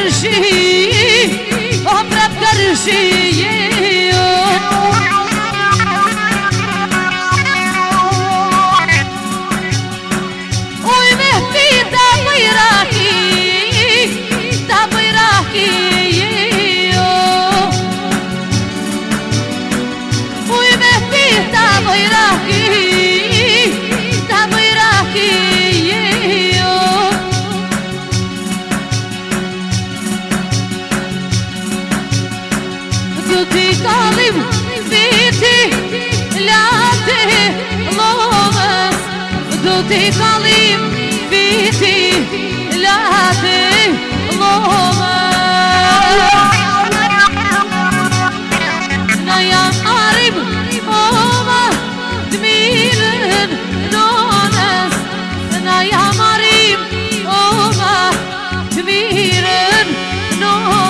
kërshi, o prap kërshi, uj me pita bëjraki, ta bëjraki, uj me pita bëjraki, ta bëjraki, du t'i kalim viti lati lovës, du t'i kalim viti lati lovës, na jam arim ova t'mirën nonës, na jam arim ova t'mirën nonës.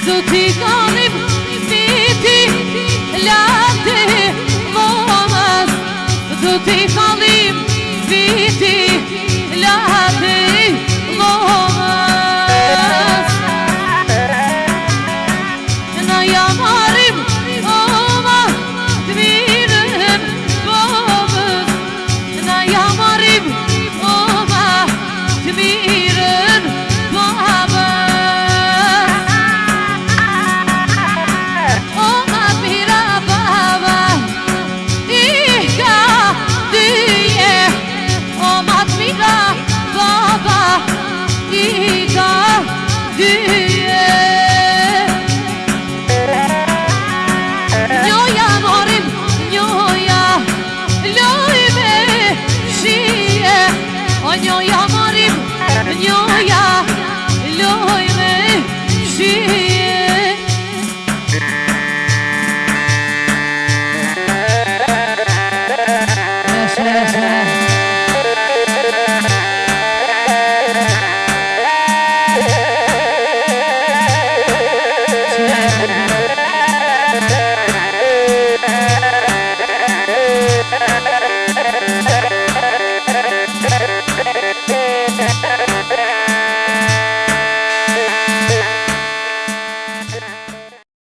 Du t'i kalim viti lati lovës, du t'i kalim viti